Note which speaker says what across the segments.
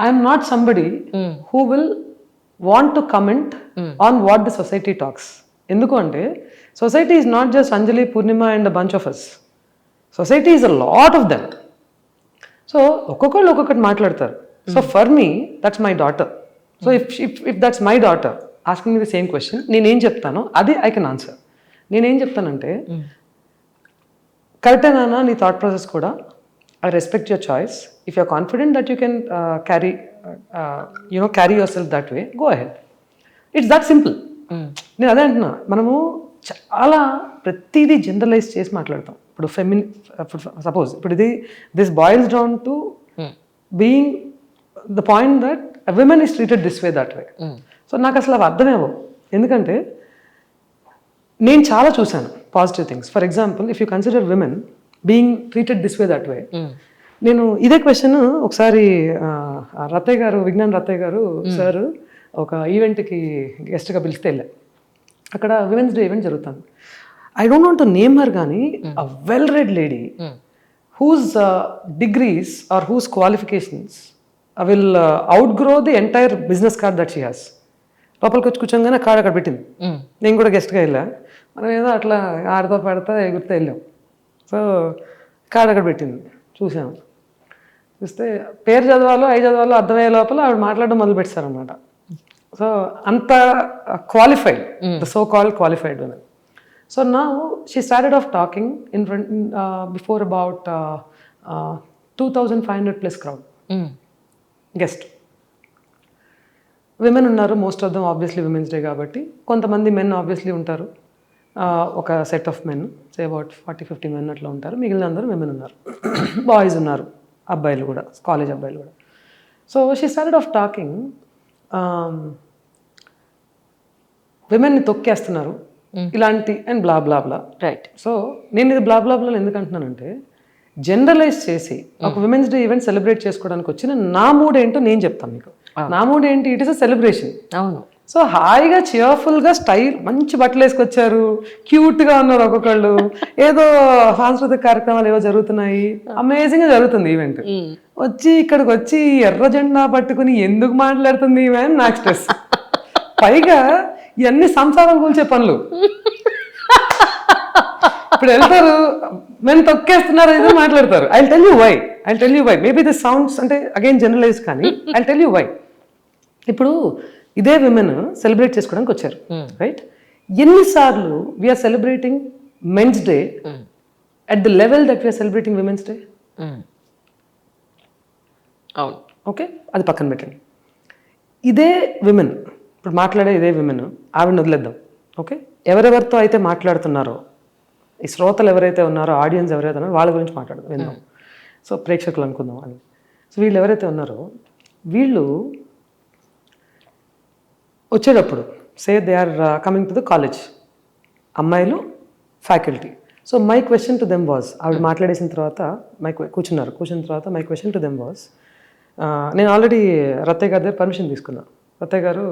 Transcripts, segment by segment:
Speaker 1: I'm not somebody who will want to comment on what the society talks. ఎందుకు అంటే society is not just Anjali, Purnima and a bunch of us. Society is a lot of them. So ఒక్కొక్కళ్ళు ఒక్కొక్కటి మాట్లాడతారు. So for me that's my daughter. So if that's my daughter asking me the same question, నేనేం చెప్తానో అది I can answer. నేనేం చెప్తానంటే, కరెక్టే నాన్న నీ థాట్ ప్రాసెస్ కూడా, I respect your choice. If you're confident that you can carry yourself that way, go ahead. It's that simple. నేను అదే అంటున్నా, మనము చాలా ప్రతిదీ జనరలైజ్ చేసి మాట్లాడతాం. ఇప్పుడు సపోజ్ ఇప్పుడు this boils down to being the point that women is treated this way that way. So నాకు అసలు అవి అర్థమేవో. ఎందుకంటే నేను చాలా చూశాను positive things. For example, if you consider women being treated this way that way. నేను ఇదే క్వశ్చన్ ఒకసారి రత్తయ్య గారు, విజ్ఞాన్ రత్తయ్య గారు సార్ ఒక ఈవెంట్కి గెస్ట్గా పిలిస్తే వెళ్ళాను. అక్కడ విమెన్స్ డే ఈవెంట్ జరుగుతుంది. I don't want to name her, కానీ a well read lady whose degrees or whose qualifications will outgrow the entire business card that she has. లోపలికి వచ్చి కూర్చోగానే కార్డ్ అక్కడ పెట్టింది. నేను కూడా గెస్ట్గా వెళ్ళా. మనం ఏదో అట్లా ఆడతా పాడతా ఎగురుతా వెళ్ళాం. సో కార్డ్ అక్కడ పెట్టింది, చూసాము. చూస్తే పేరు చదవాలో చదవాలో అర్థమయ్యే లోపల ఆవిడ మాట్లాడడం మొదలు పెట్టారనమాట. సో అంత qualified, the so called qualified women. So now she started off talking in front before about 2,500 plus crowd. Guest. Women unnaru, most of them obviously Women's Day kabatti. Kontamandi men obviously untaru. Oka set of men, say about 40-50 men atla untaru. Migilina andaru women unnaru. Boys unnaru. Abbayilu kuda, college abbayilu kuda. So she started off talking. Women ni tokkేస్తున్నారు ఇలాంటి and blah blah blah. Right. So నేను ఇది బ్లా బ్లా బ్లా ఎందుకు అంటున్నానంటే, generalise చేసి ఒక women's day event celebrate చేసుకోవడానికి వచ్చిన నా మూడ్ ఏంటో నేను చెప్తాను మీకు. నా మూడ్ ఏంటి, ఇట్ ఈస్ అ సెలబ్రేషన్. అవును. సో హాయిగా cheerfulగా స్టైల్, మంచి బట్టలు వేసుకొచ్చారు, క్యూట్గా ఉన్నారు ఒక్కొక్కళ్ళు. ఏదో సాంస్కృతిక కార్యక్రమాలు ఏవో జరుగుతున్నాయి, అమేజింగ్గా జరుగుతుంది ఈవెంట్. వచ్చి ఇక్కడికి వచ్చి ఎర్ర జెండా పట్టుకుని ఎందుకు మాట్లాడుతుంది ఈమె అని నాకు స్ట్రెస్. పైగా ఇవన్నీ సంసారం కూల్చే పనులు. ఇప్పుడు వెళ్తారు, మేము తొక్కేస్తున్నారు ఏదో మాట్లాడతారు. I tell you why. Maybe this sounds అంటే అగైన్ జనరలైజ్, కానీ ఐ టెల్ యూ వై. ఇప్పుడు ఇదే విమెన్ సెలబ్రేట్ చేసుకోవడానికి వచ్చారు, రైట్? ఎన్నిసార్లు we're celebrating men's day at the level that we're celebrating women's day? అవును. ఓకే, అది పక్కన పెట్టండి. ఇదే విమెన్, ఇప్పుడు మాట్లాడే ఇదే విమెన్, ఆవిడని వదిలేద్దాం. ఓకే, ఎవరెవరితో అయితే మాట్లాడుతున్నారో, ఈ శ్రోతలు ఎవరైతే ఉన్నారో, ఆడియన్స్ ఎవరైతే ఉన్నారో వాళ్ళ గురించి మాట్లాడదాం, విందాం. సో ప్రేక్షకులు అనుకుందాం అని. సో వీళ్ళు ఎవరైతే ఉన్నారో, వీళ్ళు వచ్చేటప్పుడు say they are coming to the college, అమ్మాయిలు, faculty. So my question to them was, ఆవిడ మాట్లాడేసిన తర్వాత కూర్చున్న తర్వాత my question to them was, నేను ఆల్రెడీ రత్తయ్య గారి దగ్గర పర్మిషన్ తీసుకున్నాను. రత్తయ్య గారు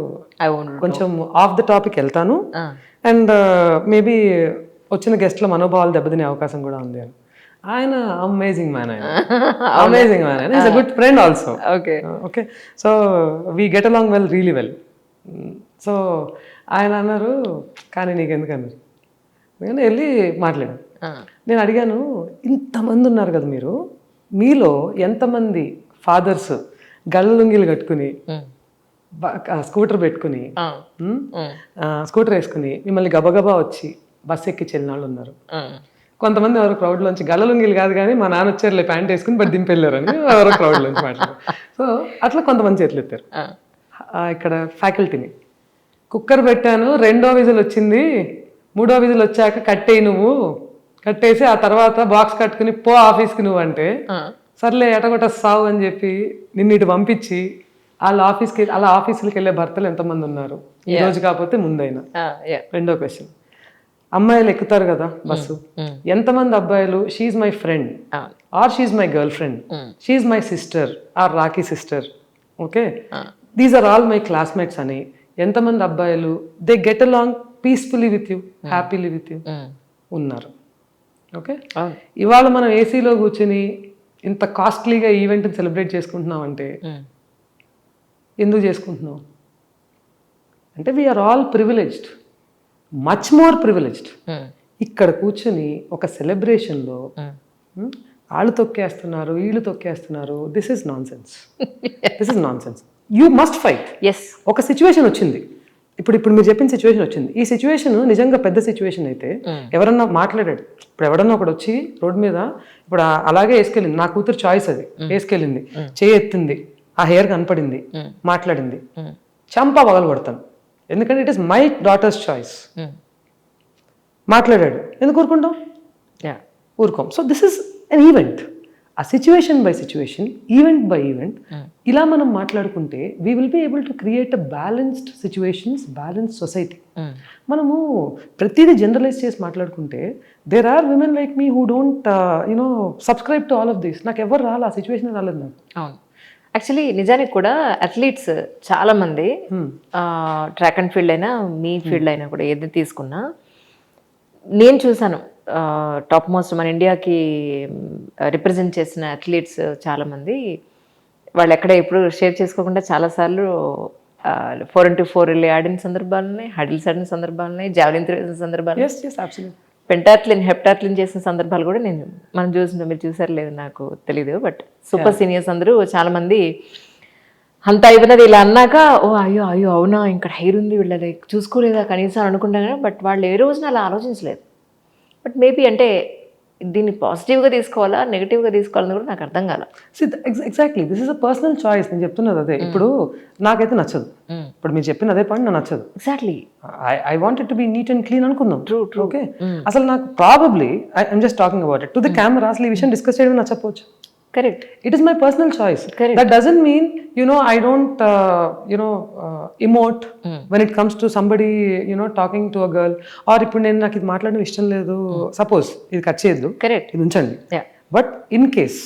Speaker 1: కొంచెం ఆఫ్ ద టాపిక్ వెళ్తాను అండ్ మేబీ వచ్చిన గెస్ట్ల మనోభావాలు దెబ్బతినే అవకాశం కూడా ఉంది అని. ఆయన అమేజింగ్ మ్యాన్, ఆయన is a good friend also. Okay, so we get along well, really well. So ఆయన అన్నారు, కానీ నీకెందుకన్నారు? నేను వెళ్ళి మాట్లాడాను. నేను అడిగాను, ఇంతమంది ఉన్నారు కదా మీరు, మీలో ఎంతమంది ఫాదర్స్ గళ్ళ లుంగీలు కట్టుకుని, స్కూటర్ పెట్టుకుని, స్కూటర్ వేసుకుని మిమ్మల్ని గబగబా వచ్చి బస్సు ఎక్కి చెల్లిన వాళ్ళు ఉన్నారు. కొంతమంది ఎవరో క్రౌడ్లోంచి గళ్ళ లుంగీలు కాదు కానీ మా నాన్న వచ్చారులే ప్యాంట్ వేసుకుని బట్ దింపెళ్ళారని ఎవరో క్రౌడ్లోంచి మాట్లాడారు. సో అట్లా కొంతమంది చేతులు ఎత్తారు. ఇక్కడ ఫ్యాకల్టీని కుక్కర్ పెట్టాను, 2వ విజిల్ వచ్చింది, 3వ విజిల్ వచ్చాక కట్టేయి, నువ్వు కట్టేసి ఆ తర్వాత బాక్స్ కట్టుకుని పో ఆఫీస్కి నువ్వు అంటే, సర్లే ఎటగొట్ట సావు అని చెప్పి నిన్ను ఇటు పంపించి అలా ఆఫీసులకి వెళ్ళే భర్తలు ఎంతమంది ఉన్నారు ఈ రోజు కాకపోతే ముందైనా? రెండో క్వశ్చన్, అమ్మాయిలు ఎక్కుతారు కదా బస్సు, ఎంతమంది అబ్బాయిలు she's my friend or she's my girlfriend, she's my sister or rakhi sister, okay, these are all my classmates అని ఎంతమంది అబ్బాయిలు they get along peacefully with you, happily with you ఉన్నారు? ఓకే, ఇవాళ మనం ఏసీలో కూర్చుని ఇంత కాస్ట్లీగా ఈవెంట్ని సెలబ్రేట్ చేసుకుంటున్నాం అంటే ఎందుకు చేసుకుంటున్నావు అంటే we are all privileged, much more privileged. ఇక్కడ కూర్చుని ఒక సెలబ్రేషన్లో వాళ్ళు తొక్కేస్తున్నారు, వీళ్ళు తొక్కేస్తున్నారు. This is nonsense. This is nonsense. You must fight. ఒక సిచ్యువేషన్ వచ్చింది, ఇప్పుడు మీరు చెప్పిన సిచ్యువేషన్ వచ్చింది. ఈ సిచ్యువేషన్ నిజంగా పెద్ద సిచ్యువేషన్ అయితే ఎవరన్నా మాట్లాడాడు, ఇప్పుడు ఎవరన్నా ఒకటి వచ్చి రోడ్డు మీద ఇప్పుడు అలాగే వేసుకెళ్ళింది, నా కూతురు చాయిస్ అది, వేసుకెళ్ళింది, చేయి ఎత్తింది, ఆ హెయిర్ కనపడింది, మాట్లాడింది, చంపా పగలు కొడతాను. ఎందుకంటే it is my daughter's choice. మాట్లాడాడు, ఎందుకు ఊరుకుంటాం? ఊరుకోం. So this is an event. ఆ situation by situation, event by event ఇలా మనం మాట్లాడుకుంటే we will be able to create a balanced situations, balanced society. మనము ప్రతిదీ జనరలైజ్ చేసి మాట్లాడుకుంటే there are women like me who don't you know subscribe to all of this. నాకు ఎవరు రాలి ఆ సిచ్యువేషన్ రాలేదు నాకు.
Speaker 2: అవును, యాక్చువల్లీ నిజానికి కూడా అథ్లీట్స్ చాలామంది ట్రాక్ అండ్ ఫీల్డ్ అయినా మీ ఫీల్డ్ అయినా కూడా ఏది తీసుకున్నా నేను చూసాను. టాప్ మోస్ట్ మన ఇండియాకి రిప్రజెంట్ చేసిన అథ్లీట్స్ చాలామంది వాళ్ళు ఎక్కడ ఎప్పుడు షేర్ చేసుకోకుండా చాలాసార్లు 4x4 వెళ్ళి ఆడిన సందర్భాలు ఉన్నాయి, హడిల్స్ ఆడిన సందర్భాలు ఉన్నాయి, జావలిన్ త్రో వేసిన సందర్భాలు, పెంటాథ్లిన్ హెప్టాథ్లిన్ చేసిన సందర్భాలు కూడా మనం చూసిన, మీరు చూసారు లేదు నాకు తెలీదు, బట్ సూపర్ సీనియర్స్ అందరూ చాలామంది అంత అయిపోయినది ఇలా అన్నాక ఓ అయ్యో అయ్యో అవునా ఇంకా హెయిర్ ఉంది వీళ్ళది చూసుకోలేదా కనీసం అనుకుంటా కానీ బట్ వాళ్ళు ఏ రోజున అలా ఆలోచించలేదు. బట్ మేబీ అంటే దీన్ని పాజిటివ్గా తీసుకోవాలా నెగిటివ్గా తీసుకోవాలని కూడా నాకు అర్థం కాల.
Speaker 1: Exactly this is a personal choice. నేను చెప్తున్నది అదే. ఇప్పుడు నాకైతే నచ్చదు, ఇప్పుడు మీరు చెప్పిన అదే పాయింట్ నాకు నచ్చదు.
Speaker 2: Exactly
Speaker 1: I want it to be neat and clean అనుకుందాం. True okay. అసలు నాకు probably I'm just talking about it to the camera, అసలు ఈ విషయం డిస్కస్ చేయడం నచ్చకపోవచ్చు.
Speaker 2: Correct.
Speaker 1: It is my personal choice. Correct. That doesn't mean, I don't, emote when it comes to somebody, talking to a girl. Or ఇప్పుడు నేను నాకు ఇది మాట్లాడడం ఇష్టం లేదు, సపోజ్ ఇది కట్ చేయొద్దు, ఇది ఉంచండి. బట్ ఇన్ కేస్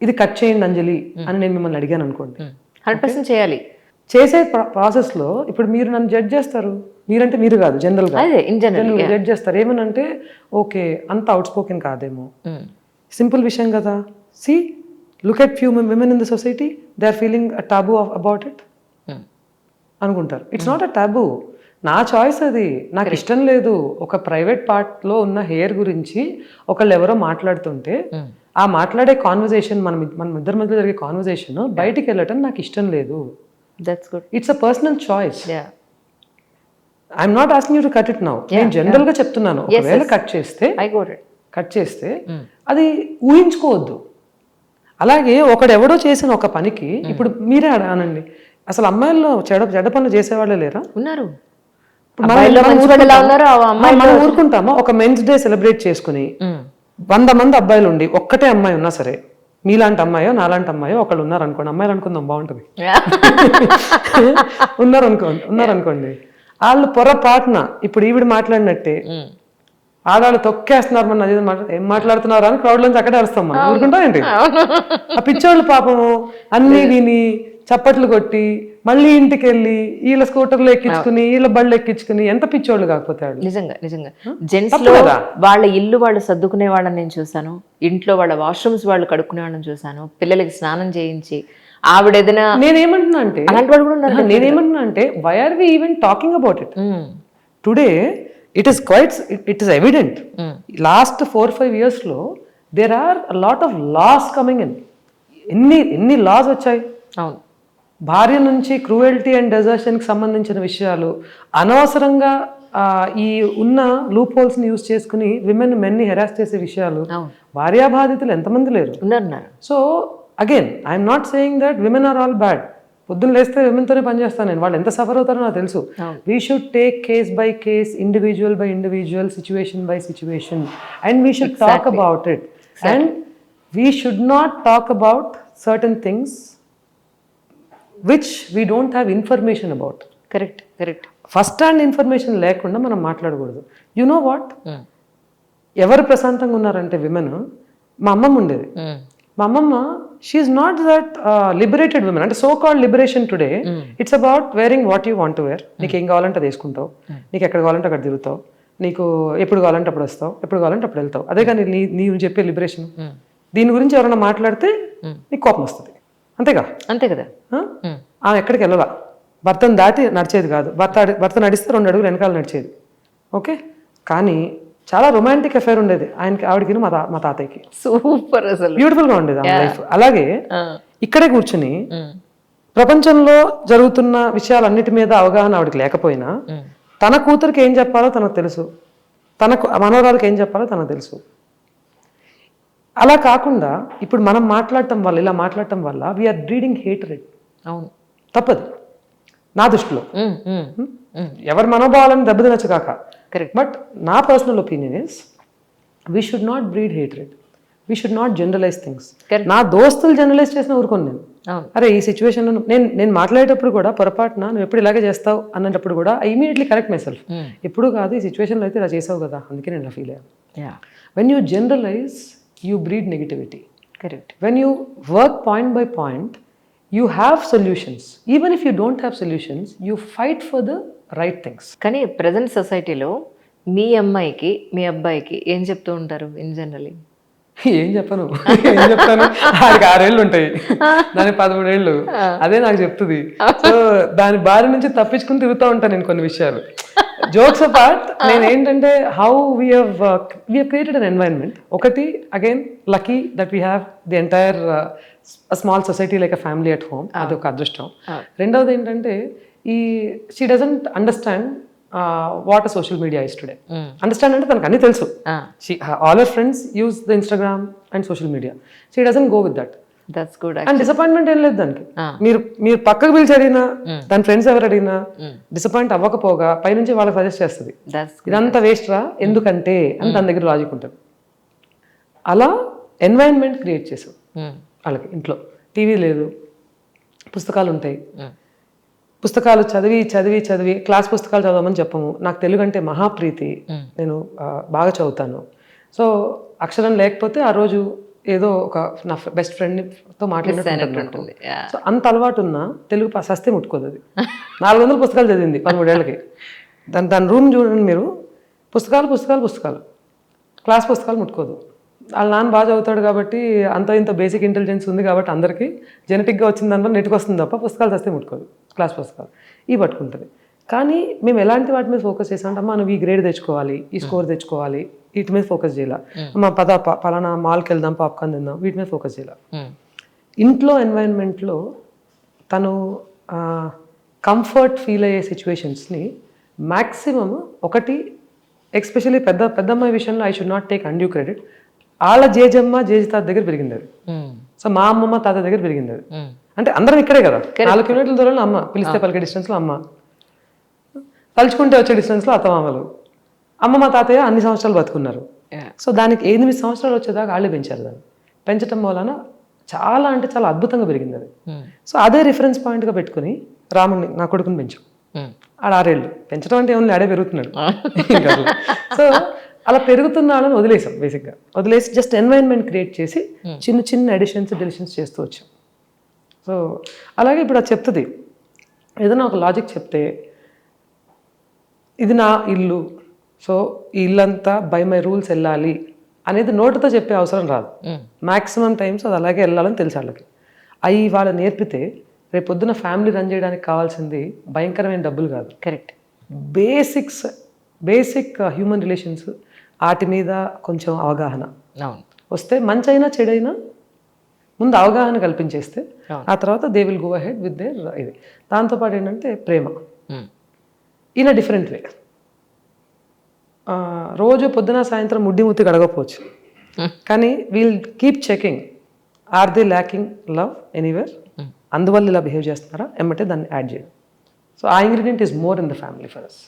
Speaker 1: ఇది కట్ చేయండి అంజలి అని నేను మిమ్మల్ని అడిగాను అనుకోండి,
Speaker 2: 100% చేయాలి.
Speaker 1: చేసే ప్రాసెస్లో ఇప్పుడు మీరు నన్ను జడ్జ్ చేస్తారు, మీరంటే మీరు కాదు, జనరల్గా జడ్జ్ చేస్తారు. ఏమనంటే ఓకే అంత అవుట్ స్పోకెన్ కాదేమో, సింపుల్ విషయం కదా. See look at few women in the society, they are feeling a taboo about it అనుకుంటారు. ఇట్స్ నాట్ అ టాబూ, నా చాయిస్ అది, నాకు ఇష్టం లేదు. ఒక ప్రైవేట్ పార్ట్లో ఉన్న హెయిర్ గురించి ఒకళ్ళు ఎవరో మాట్లాడుతుంటే ఆ మాట్లాడే కాన్వర్జేషన్, మన ఇద్దరి మధ్య జరిగే కాన్వర్జేషన్ బయటికి వెళ్ళటం నాకు ఇష్టం లేదు.
Speaker 2: That's good.
Speaker 1: It's a personal choice. I'm not asking you to cut it now. నేను జనరల్గా చెప్తున్నాను, ఒకవేళ కట్ చేస్తే అది ఊహించుకోవద్దు. అలాగే ఒకడెవడో చేసిన ఒక పనికి ఇప్పుడు మీరే అనండి, అసలు అమ్మాయిల్లో చెడ్డ పనులు చేసేవాళ్ళే లేరా?
Speaker 2: ఉన్నారు.
Speaker 1: మనం ఊరుకుంటామా? ఒక మెన్స్ డే సెలబ్రేట్ చేసుకుని 100 మంది అబ్బాయిలు ఉండి ఒక్కటే అమ్మాయి ఉన్నా సరే, మీలాంటి అమ్మాయో నాలాంటి అమ్మాయో ఒకళ్ళు ఉన్నారు అనుకోండి, అమ్మాయిలు అనుకుందాం బాగుంటుంది, ఉన్నారనుకోండి, వాళ్ళు పొరపాటున ఇప్పుడు ఈవిడ మాట్లాడినట్టే ఆడాళ్ళు తొక్కేస్తున్నారు, మన ఏం మాట్లాడుతున్నారు అని క్రౌడ్ లోంచి అక్కడే అరుస్తాం మనం, ఊరుకుంటాం ఏంటి? ఆ పిచ్చోళ్ళు పాపము అన్ని విని చప్పట్లు కొట్టి మళ్ళీ ఇంటికి వెళ్ళి వీళ్ళ స్కూటర్లు ఎక్కించుకుని వీళ్ళ బళ్ళు ఎక్కించుకుని ఎంత పిచ్చోళ్ళు కాకపోతే.
Speaker 2: నిజంగా జెంట్స్ లో వాళ్ళ ఇల్లు వాళ్ళు సర్దుకునే వాళ్ళని నేను చూసాను, ఇంట్లో వాళ్ళ వాష్రూమ్స్ వాళ్ళు కడుక్కునే వాళ్ళని చూసాను, పిల్లలకి స్నానం చేయించి ఆవిడ ఏదైనా.
Speaker 1: నేనేమంటున్నా అంటే
Speaker 2: అలాంటి వాళ్ళు కూడా ఉన్నారు.
Speaker 1: నేనేమంటున్నా అంటే why are we even talking about it today? It is evident. Last 4-5 years లో there are a lot of laws coming in. ఎన్ని లాస్ వచ్చాయి.
Speaker 2: అవును,
Speaker 1: భార్య నుంచి క్రూయల్టీ అండ్ డెజర్షన్కి సంబంధించిన విషయాలు అనవసరంగా ఈ ఉన్న లూప్ హోల్స్ని యూజ్ చేసుకుని మెన్ని హెరాస్ చేసే విషయాలు, భార్యాబాధితులు ఎంతమంది లేరు. So again I'm not saying that women are all bad. పొద్దున్న లేస్తే విమెన్తోనే పనిచేస్తాను నేను, వాళ్ళు ఎంత సఫర్ అవుతారో నాకు తెలుసు. We should take case by case, individual by individual, situation by situation, and we should talk about it. And we should not talk about certain things which we don't have information about.
Speaker 2: Correct.
Speaker 1: First hand information లేకుండా మనం మాట్లాడకూడదు. You know what, ఎవరు ప్రశాంతంగా ఉన్నారంటే women, మా అమ్మమ్మ ఉండేది. మా అమ్మమ్మ, she is not that liberated women. అంటే so called liberation today it's about wearing what you want to wear. నీకు ఏం కావాలంటే అది వేసుకుంటావు, నీకు ఎక్కడ కావాలంటే అక్కడ తిరుగుతావు, నీకు ఎప్పుడు కావాలంటే అప్పుడు వస్తావు, ఎప్పుడు కావాలంటే అప్పుడు వెళ్తావు. అదే కానీ నీవు చెప్పే లిబరేషన్. దీని గురించి ఎవరైనా మాట్లాడితే నీకు కోపం వస్తుంది, అంతే కదా? ఆమె ఎక్కడికి వెళ్ళాల, భర్తను దాటి నడిచేది కాదు, భర్త నడిస్తే 2 అడుగులు వెనకాల నడిచేది. ఓకే, కానీ చాలా రొమాంటిక్ అఫేర్ ఉండేది ఆవిడకి మా తాతయ్యకి.
Speaker 2: సూపర్, అసలు
Speaker 1: బ్యూటిఫుల్గా ఉండేది ఆమె లైఫ్. అలాగే ఇక్కడే కూర్చుని ప్రపంచంలో జరుగుతున్న విషయాలన్నిటి మీద అవగాహన ఆవిడకి లేకపోయినా తన కూతురికి ఏం చెప్పాలో తనకు తెలుసు, తన మనవరాలకు ఏం చెప్పాలో తనకు తెలుసు. అలా కాకుండా ఇప్పుడు మనం మాట్లాడటం వల్ల, ఇలా మాట్లాడటం వల్ల వీఆర్ బ్రీడింగ్ హేట్రెడ్.
Speaker 2: అవును,
Speaker 1: తప్పదు నా దృష్టిలో. ఎవరి మనోభావాలను దెబ్బతినచ్చు కాక.
Speaker 2: కరెక్ట్.
Speaker 1: బట్ నా personal opinion is we should not breed hatred, we should not generalize things. నా దోస్తులు జనరలైజ్ చేసిన ఊరుకోను నేను. అరే ఈ సిచ్యువేషన్లో నేను మాట్లాడేటప్పుడు కూడా పొరపాటున నువ్వు ఎప్పుడు ఇలాగే చేస్తావు అన్నప్పుడు కూడా I immediately correct my self. ఎప్పుడు కాదు, ఈ సిచ్యువేషన్లో అయితే ఇలా చేసావు కదా, అందుకే నేను ఇలా ఫీల్ అయ్యాను. When you generalize you breed negativity.
Speaker 2: Correct.
Speaker 1: When you work point by point you have solutions. Even if you don't have solutions you fight for the right things.
Speaker 2: కానీ ప్రజెంట్ సొసైటీలో మీ అమ్మాయికి మీ అబ్బాయికి ఏం చెప్తూ ఉంటారు ఇన్ జనరలీ?
Speaker 1: ఏం చెప్పను, ఏం చెప్తాను, ఆడికి 6 ఏళ్ళు ఉంటాయి, దానికి 13 ఏళ్ళు, అదే నాకు చెప్తుంది. సో దాని బారి నుంచి తప్పించుకుని తిరుగుతూ ఉంటాను నేను కొన్ని విషయాలు. జోక్స్ అపార్ట్, నేను ఏంటంటే how we have created an environment. ఒకటి again lucky that we have the entire small society like a family at home, అది ఒక అదృష్టం. రెండవది ఏంటంటే she doesn't understand what social media is today. Understand అంటే తనకు అన్ని తెలుసు. All our friends use the Instagram and social media. She doesn't go with that.
Speaker 2: That's good.
Speaker 1: And disappointment ఏం లేదు దానికి. మీరు పక్కకు పిలిచి అడిగినా, దాని ఫ్రెండ్స్ ఎవరు అడిగినా డిసప్పాయింట్ అవ్వకపోగా పైనుంచి వాళ్ళకి సజెస్ట్ చేస్తుంది, ఇదంతా వేస్ట్ రా ఎందుకంటే అని తన దగ్గర లాజిక్ ఉంటుంది. అలా ఎన్వైరన్మెంట్ క్రియేట్ చేసాం వాళ్ళకి. ఇంట్లో టీవీ లేదు, పుస్తకాలు ఉంటాయి. పుస్తకాలు చదివి చదివి చదివి క్లాస్ పుస్తకాలు చదవమని చెప్పము. నాకు తెలుగు అంటే మహాప్రీతి, నేను బాగా చదువుతాను. సో అక్షరం లేకపోతే ఆ రోజు ఏదో ఒక నా బెస్ట్ ఫ్రెండ్తో మాట్లాడినట్టు. సో అంత అలవాటు ఉన్నా తెలుగు సస్తే ముట్టుకోదు. అది 400 పుస్తకాలు చదివింది 13 ఏళ్ళకి. దాని రూమ్ చూడండి మీరు, పుస్తకాలు పుస్తకాలు పుస్తకాలు, క్లాస్ పుస్తకాలు ముట్టుకోదు. వాళ్ళ నాన్న బాగా చదువుతాడు కాబట్టి అంత ఇంత బేసిక్ ఇంటెలిజెన్స్ ఉంది కాబట్టి అందరికీ జెనెటిక్గా వచ్చిన దానివల్ల నెట్కి వస్తుంది తప్ప పుస్తకాలు చస్తే ముట్టుకోదు. క్లాస్ పుస్తకాలు ఇవి పట్టుకుంటుంది. కానీ మేము ఎలాంటి వాటి మీద ఫోకస్ చేసామంటే, అమ్మా నువ్వు ఈ గ్రేడ్ తెచ్చుకోవాలి, ఈ స్కోర్ తెచ్చుకోవాలి, వీటి మీద ఫోకస్ చేయాలి. అమ్మ పలానా మాల్కి వెళ్దాం, పాప్కార్న్ తిందాం, వీటి మీద ఫోకస్ చేయాలి. ఇంట్లో ఎన్వైరన్మెంట్లో తను కంఫర్ట్ ఫీల్ అయ్యే సిచ్యువేషన్స్ని మ్యాక్సిమం ఒకటి, ఎస్పెషల్లీ పెద్దమ్మాయి విషయంలో I should not take undue credit. వాళ్ళ జేజమ్మ జేజి తాత దగ్గర పెరిగింది అది. సో మా అమ్మమ్మ తాత దగ్గర పెరిగింది అది. అంటే అందరం ఇక్కడే కదా, 4 కిలోమీటర్ల దూరంలో అమ్మ, పిలిస్తే పలికే డిస్టెన్స్లో అమ్మ, తలుచుకుంటే వచ్చే డిస్టెన్స్లో అత్తమామలు. అమ్మమ్మ తాతయ్య అన్ని సంవత్సరాలు బతుకున్నారు. సో దానికి 8 సంవత్సరాలు వచ్చేదాకా వాళ్ళే పెంచారు. దాన్ని పెంచడం వలన చాలా అంటే చాలా అద్భుతంగా పెరిగింది అది. సో అదే రిఫరెన్స్ పాయింట్గా పెట్టుకుని రాముడిని, నా కొడుకుని పెంచాం. ఆడ 6 ఏళ్ళు పెంచడం అంటే ఏమన్నా ఆడే పెరుగుతున్నాడు. సో అలా పెరుగుతున్న వాళ్ళని వదిలేసాం. బేసిక్గా వదిలేసి జస్ట్ ఎన్వైరన్మెంట్ క్రియేట్ చేసి చిన్న చిన్న అడిషన్స్ డిలిషన్స్ చేస్తూ వచ్చాం. సో అలాగే ఇప్పుడు అది చెప్తుంది, ఏదైనా ఒక లాజిక్ చెప్తే ఇది నా ఇల్లు, సో ఈ ఇల్లంతా బై మై రూల్స్ వెళ్ళాలి అనేది నోటితో చెప్పే అవసరం రాదు. మ్యాక్సిమం టైమ్స్ అది అలాగే వెళ్ళాలని తెలుసు వాళ్ళకి. అవి వాళ్ళు నేర్పితే రేపు పొద్దున ఫ్యామిలీ రన్ చేయడానికి కావాల్సింది భయంకరమైన డబ్బులు కాదు.
Speaker 2: కరెక్ట్.
Speaker 1: బేసిక్ హ్యూమన్ రిలేషన్స్, వాటి మీద కొంచెం అవగాహన వస్తే, మంచి అయినా చెడైనా ముందు అవగాహన కల్పించేస్తే ఆ తర్వాత they will go ahead with their ఇది. దాంతోపాటు ఏంటంటే ప్రేమ ఇన్ అ డిఫరెంట్ వే. రోజు పొద్దున సాయంత్రం ముడ్డి ముత్తి గడగపోవచ్చు, కానీ we'll keep checking are they lacking love anywhere, అందువల్ల ఇలా బిహేవ్ చేస్తున్నారా ఎమ్మటే దాన్ని యాడ్ చేయడం. సో ఆ ingredient is more in the family for us.